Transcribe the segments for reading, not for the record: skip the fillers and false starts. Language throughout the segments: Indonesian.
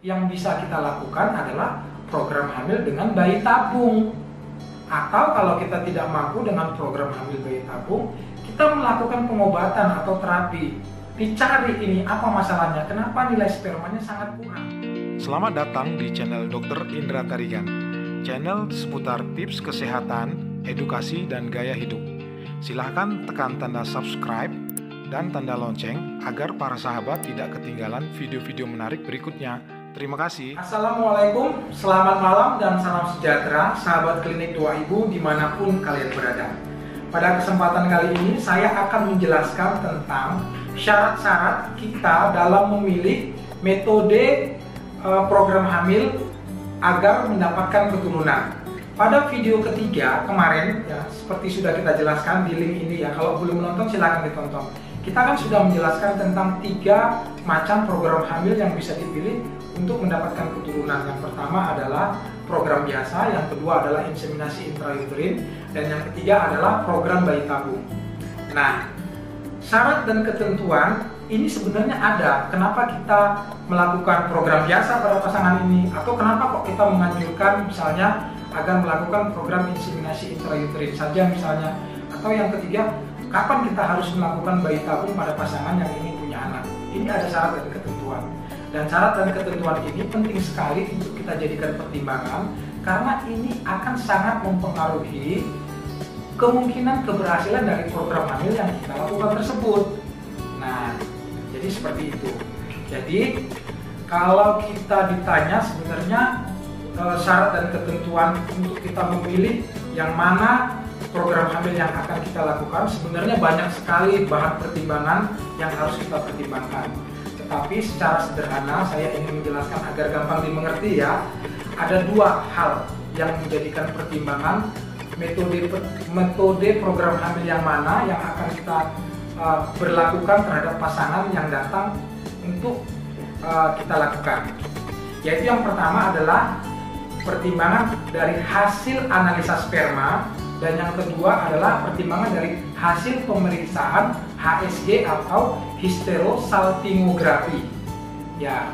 yang bisa kita lakukan adalah program hamil dengan bayi tabung. Atau kalau kita tidak mampu dengan program hamil bayi tabung, kita melakukan pengobatan atau terapi. Dicari ini apa masalahnya, kenapa nilai spermanya sangat kurang. Selamat datang di channel Dr. Indra Tarigan, channel seputar tips kesehatan, edukasi, dan gaya hidup. Silahkan tekan tanda subscribe dan tanda lonceng agar para sahabat tidak ketinggalan video-video menarik berikutnya. Terima kasih. Assalamualaikum, selamat malam dan salam sejahtera sahabat klinik doa ibu dimanapun kalian berada. Pada kesempatan kali ini saya akan menjelaskan tentang syarat-syarat kita dalam memilih metode program hamil agar mendapatkan keturunan. Pada video ketiga kemarin ya, seperti sudah kita jelaskan di link ini ya, kalau belum menonton silahkan ditonton. Kita kan sudah menjelaskan tentang 3 macam program hamil yang bisa dipilih untuk mendapatkan keturunan. Yang pertama adalah program biasa, yang kedua adalah inseminasi intrauterin, dan yang ketiga adalah program bayi tabung. Nah, syarat dan ketentuan ini sebenarnya ada. Kenapa kita melakukan program biasa pada pasangan ini, atau kenapa kok kita menganjurkan misalnya agar melakukan program inseminasi intrauterin saja misalnya, atau yang ketiga, kapan kita harus melakukan bayi tabung pada pasangan yang ingin punya anak. Ini ada syarat dan ketentuan. Dan syarat dan ketentuan ini penting sekali untuk kita jadikan pertimbangan, karena ini akan sangat mempengaruhi kemungkinan keberhasilan dari program hamil yang kita lakukan tersebut. Nah, jadi seperti itu. Jadi, kalau kita ditanya sebenarnya syarat dan ketentuan untuk kita memilih yang mana program hamil yang akan kita lakukan, sebenarnya banyak sekali bahan pertimbangan yang harus kita pertimbangkan. Tetapi secara sederhana saya ingin menjelaskan agar gampang dimengerti ya. Ada 2 hal yang menjadikan pertimbangan metode program hamil yang mana yang akan kita berlakukan terhadap pasangan yang datang untuk kita lakukan. Yaitu yang pertama adalah pertimbangan dari hasil analisa sperma, dan yang kedua adalah pertimbangan dari hasil pemeriksaan HSG atau hysterosalpingografi. Ya,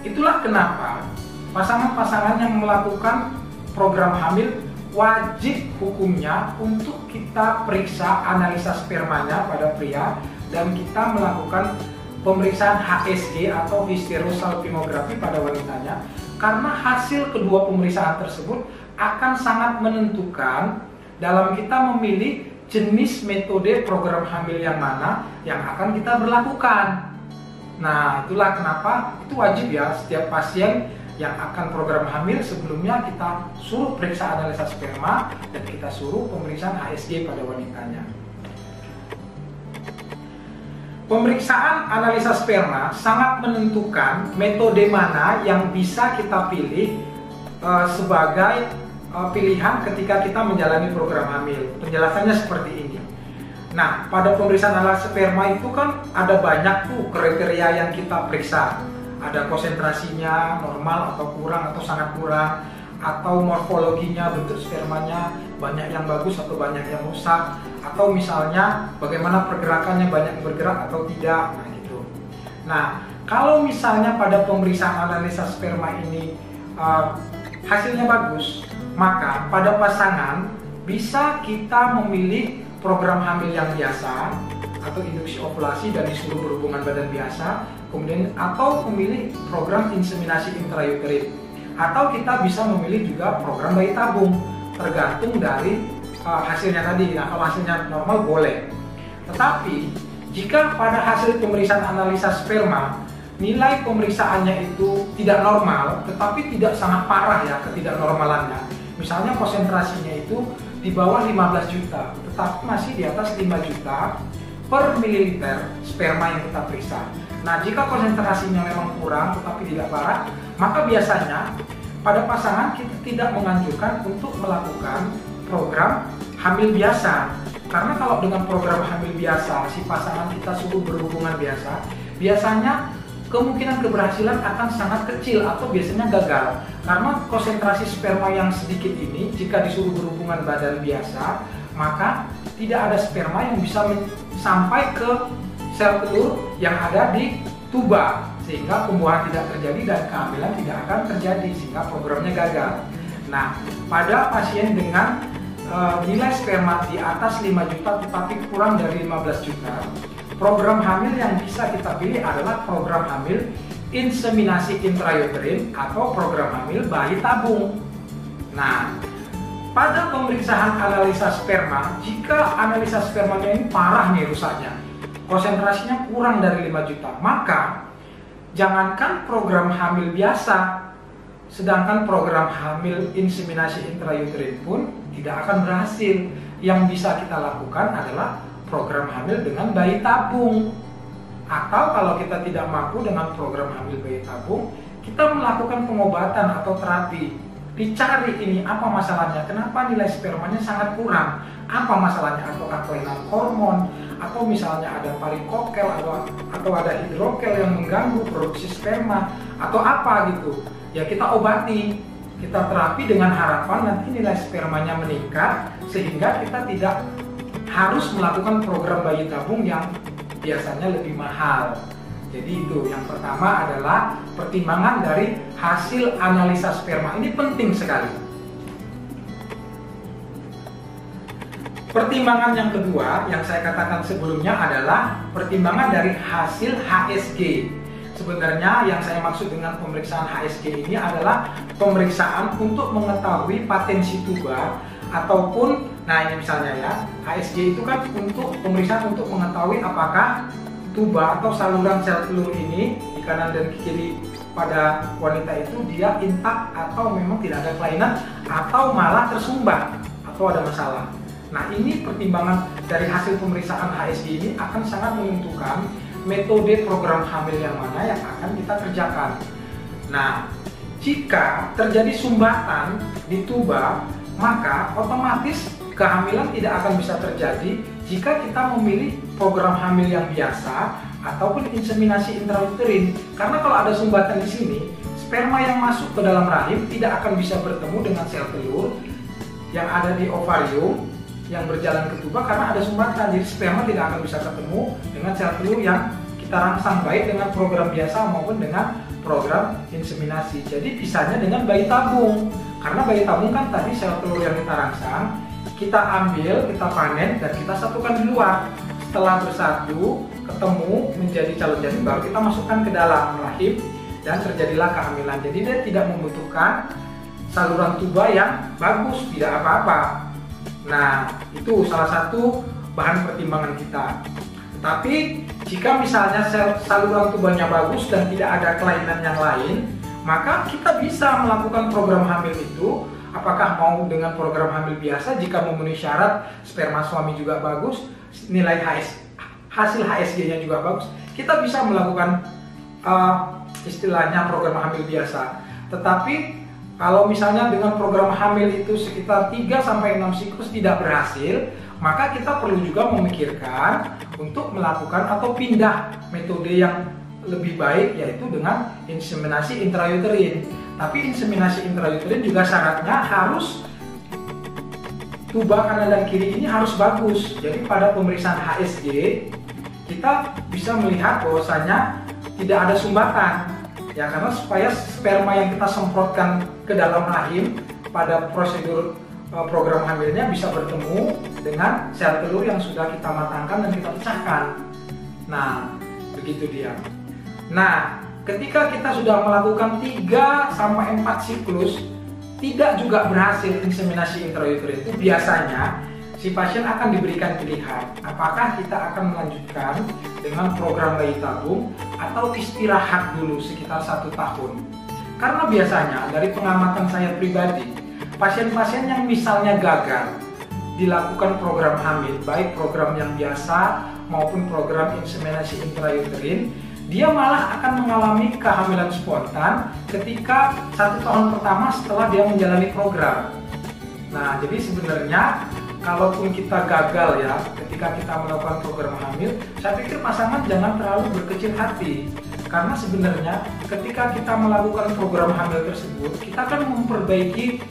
itulah kenapa pasangan-pasangan yang melakukan program hamil wajib hukumnya untuk kita periksa analisa spermanya pada pria, dan kita melakukan pemeriksaan HSG atau hysterosalpingografi pada wanitanya, karena hasil kedua pemeriksaan tersebut akan sangat menentukan dalam kita memilih jenis metode program hamil yang mana yang akan kita berlakukan. Nah, itulah kenapa itu wajib ya, setiap pasien yang akan program hamil sebelumnya kita suruh periksa analisa sperma dan kita suruh pemeriksaan HSG pada wanitanya. Pemeriksaan analisa sperma sangat menentukan metode mana yang bisa kita pilih sebagai pilihan ketika kita menjalani program hamil. Penjelasannya seperti ini. Nah, pada pemeriksaan analisa sperma itu kan ada banyak tuh kriteria yang kita periksa. Ada konsentrasinya normal atau kurang atau sangat kurang, atau morfologinya, bentuk spermanya banyak yang bagus atau banyak yang rusak, atau misalnya bagaimana pergerakannya, banyak bergerak atau tidak. Nah, gitu. Nah, kalau misalnya pada pemeriksaan analisa sperma ini hasilnya bagus, maka pada pasangan bisa kita memilih program hamil yang biasa atau induksi ovulasi dan disuruh berhubungan badan biasa, kemudian atau memilih program inseminasi intrauterin, atau kita bisa memilih juga program bayi tabung, tergantung dari hasilnya tadi. Nah, kalau hasilnya normal boleh. Tetapi jika pada hasil pemeriksaan analisa sperma nilai pemeriksaannya itu tidak normal, tetapi tidak sangat parah ya ketidaknormalannya. Misalnya konsentrasinya itu di bawah 15 juta, tetapi masih di atas 5 juta per mililiter sperma yang kita periksa. Nah, jika konsentrasinya memang kurang tetapi tidak parah, maka biasanya pada pasangan kita tidak menganjurkan untuk melakukan program hamil biasa. Karena kalau dengan program hamil biasa, si pasangan kita suruh berhubungan biasa, biasanya kemungkinan keberhasilan akan sangat kecil atau biasanya gagal, karena konsentrasi sperma yang sedikit ini jika disuruh berhubungan badan biasa, maka tidak ada sperma yang bisa sampai ke sel telur yang ada di tuba, sehingga pembuahan tidak terjadi dan kehamilan tidak akan terjadi, sehingga programnya gagal. Nah, pada pasien dengan nilai sperma di atas 5 juta tetapi kurang dari 15 juta, program hamil yang bisa kita pilih adalah program hamil inseminasi intrauterin atau program hamil bayi tabung. Nah, pada pemeriksaan analisa sperma, jika analisa spermanya ini parah nih rusaknya, konsentrasinya kurang dari 5 juta, maka jangankan program hamil biasa, sedangkan program hamil inseminasi intrauterin pun tidak akan berhasil. Yang bisa kita lakukan adalah program hamil dengan bayi tabung. Atau kalau kita tidak mampu dengan program hamil bayi tabung, kita melakukan pengobatan atau terapi. Dicari ini apa masalahnya, kenapa nilai spermanya sangat kurang, apa masalahnya, apakah kelainan hormon, atau misalnya ada varikokel atau ada hidrokel yang mengganggu produksi sperma, atau apa gitu. Ya kita obati, kita terapi dengan harapan nanti nilai spermanya meningkat sehingga kita tidak harus melakukan program bayi tabung yang biasanya lebih mahal. Jadi itu yang pertama adalah pertimbangan dari hasil analisa sperma. Ini penting sekali. Pertimbangan yang kedua yang saya katakan sebelumnya adalah pertimbangan dari hasil HSG. Sebenarnya yang saya maksud dengan pemeriksaan HSG ini adalah pemeriksaan untuk mengetahui patensi tuba ataupun, nah ini misalnya ya, HSG itu kan untuk pemeriksaan untuk mengetahui apakah tuba atau saluran sel telur ini di kanan dan kiri pada wanita itu dia intak atau memang tidak ada kelainan atau malah tersumbat atau ada masalah. Nah ini pertimbangan dari hasil pemeriksaan HSG ini akan sangat menentukan metode program hamil yang mana yang akan kita kerjakan. Nah, jika terjadi sumbatan di tuba, maka otomatis kehamilan tidak akan bisa terjadi jika kita memilih program hamil yang biasa ataupun inseminasi intrauterin. Karena kalau ada sumbatan di sini, sperma yang masuk ke dalam rahim tidak akan bisa bertemu dengan sel telur yang ada di ovarium yang berjalan ke tuba karena ada sumbatan. Jadi sperma tidak akan bisa ketemu dengan sel telur yang kita rangsang baik dengan program biasa maupun dengan program inseminasi. Jadi pisahnya dengan bayi tabung. Karena bayi tabung kan tadi sel telur yang kita rangsang, kita ambil, kita panen dan kita satukan di luar. Setelah bersatu, ketemu menjadi calon janin baru kita masukkan ke dalam rahim dan terjadilah kehamilan. Jadi dia tidak membutuhkan saluran tuba yang bagus, tidak apa-apa. Nah, itu salah satu bahan pertimbangan kita. Tetapi jika misalnya saluran tubanya bagus dan tidak ada kelainan yang lain, maka kita bisa melakukan program hamil itu. Apakah mau dengan program hamil biasa jika memenuhi syarat sperma suami juga bagus, nilai hasil HSG-nya juga bagus, kita bisa melakukan istilahnya program hamil biasa. Tetapi kalau misalnya dengan program hamil itu sekitar 3-6 siklus tidak berhasil, maka kita perlu juga memikirkan untuk melakukan atau pindah metode yang lebih baik, yaitu dengan inseminasi intrauterin. Tapi inseminasi intrauterin juga syaratnya harus tuba kanan dan kiri ini harus bagus. Jadi pada pemeriksaan HSG kita bisa melihat bahwasanya tidak ada sumbatan. Ya, karena supaya sperma yang kita semprotkan ke dalam rahim pada prosedur program hamilnya bisa bertemu dengan sel telur yang sudah kita matangkan dan kita pecahkan. Nah, begitu dia. Nah, ketika kita sudah melakukan 3-4 siklus tidak juga berhasil inseminasi intrauterin itu, biasanya si pasien akan diberikan pilihan apakah kita akan melanjutkan dengan program bayi tabung atau istirahat dulu sekitar 1 tahun. Karena biasanya dari pengamatan saya pribadi, pasien-pasien yang misalnya gagal dilakukan program hamil, baik program yang biasa maupun program inseminasi intrauterin, dia malah akan mengalami kehamilan spontan ketika 1 tahun pertama setelah dia menjalani program. Nah, jadi sebenarnya kalaupun kita gagal ya ketika kita melakukan program hamil, saya pikir pasangan jangan terlalu berkecil hati. Karena sebenarnya ketika kita melakukan program hamil tersebut, kita akan memperbaiki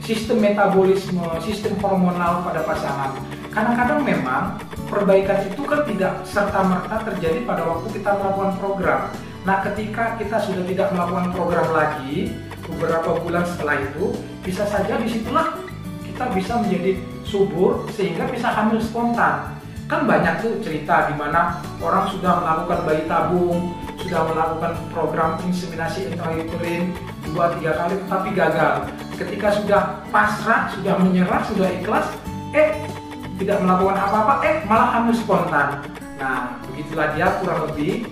sistem metabolisme, sistem hormonal pada pasangan. Kadang-kadang memang perbaikan itu kan tidak serta-merta terjadi pada waktu kita melakukan program. Nah, ketika kita sudah tidak melakukan program lagi, beberapa bulan setelah itu, bisa saja disitulah kita bisa menjadi subur sehingga bisa hamil spontan. Kan banyak tuh cerita di mana orang sudah melakukan bayi tabung, sudah melakukan program inseminasi intrauterin 2-3 kali tetapi gagal. Ketika sudah pasrah, sudah menyerah, sudah ikhlas, tidak melakukan apa-apa, malah hamil spontan. Nah, begitulah dia kurang lebih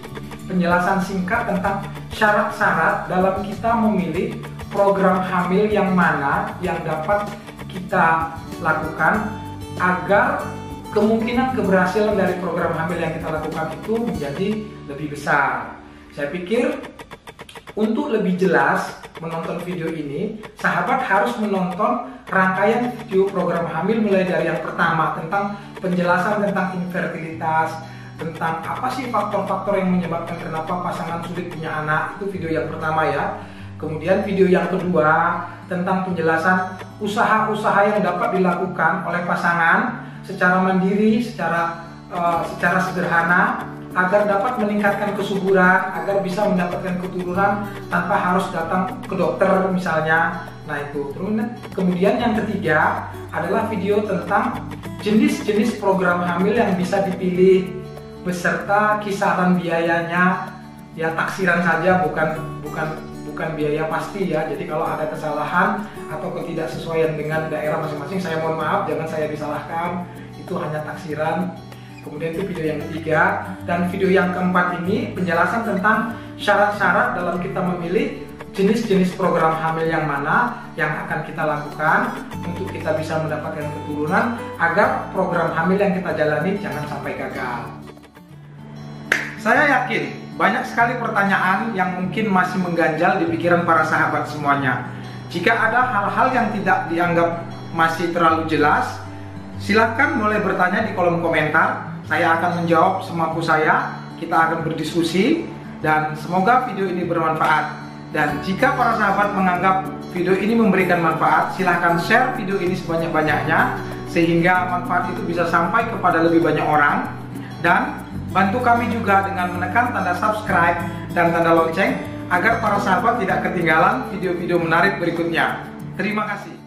penjelasan singkat tentang syarat-syarat dalam kita memilih program hamil yang mana yang dapat kita lakukan agar kemungkinan keberhasilan dari program hamil yang kita lakukan itu menjadi lebih besar. Saya pikir untuk lebih jelas menonton video ini, sahabat harus menonton rangkaian video program hamil mulai dari yang pertama tentang penjelasan tentang infertilitas, tentang apa sih faktor-faktor yang menyebabkan kenapa pasangan sulit punya anak, itu video yang pertama ya. Kemudian video yang kedua tentang penjelasan usaha-usaha yang dapat dilakukan oleh pasangan secara mandiri, secara sederhana agar dapat meningkatkan kesuburan, agar bisa mendapatkan keturunan tanpa harus datang ke dokter misalnya. Nah itu. Kemudian yang ketiga adalah video tentang jenis-jenis program hamil yang bisa dipilih beserta kisaran biayanya, ya taksiran saja, bukan biaya pasti ya. Jadi kalau ada kesalahan atau ketidaksesuaian dengan daerah masing-masing, saya mohon maaf, jangan saya disalahkan, itu hanya taksiran. Kemudian itu video yang ketiga, dan video yang keempat ini penjelasan tentang syarat-syarat dalam kita memilih jenis-jenis program hamil yang mana yang akan kita lakukan untuk kita bisa mendapatkan keturunan agar program hamil yang kita jalani jangan sampai gagal. Saya yakin banyak sekali pertanyaan yang mungkin masih mengganjal di pikiran para sahabat semuanya. Jika ada hal-hal yang tidak dianggap masih terlalu jelas, silahkan mulai bertanya di kolom komentar. Saya akan menjawab semampu saya, kita akan berdiskusi, dan semoga video ini bermanfaat. Dan jika para sahabat menganggap video ini memberikan manfaat, silahkan share video ini sebanyak-banyaknya sehingga manfaat itu bisa sampai kepada lebih banyak orang. Dan bantu kami juga dengan menekan tanda subscribe dan tanda lonceng agar para sahabat tidak ketinggalan video-video menarik berikutnya. Terima kasih.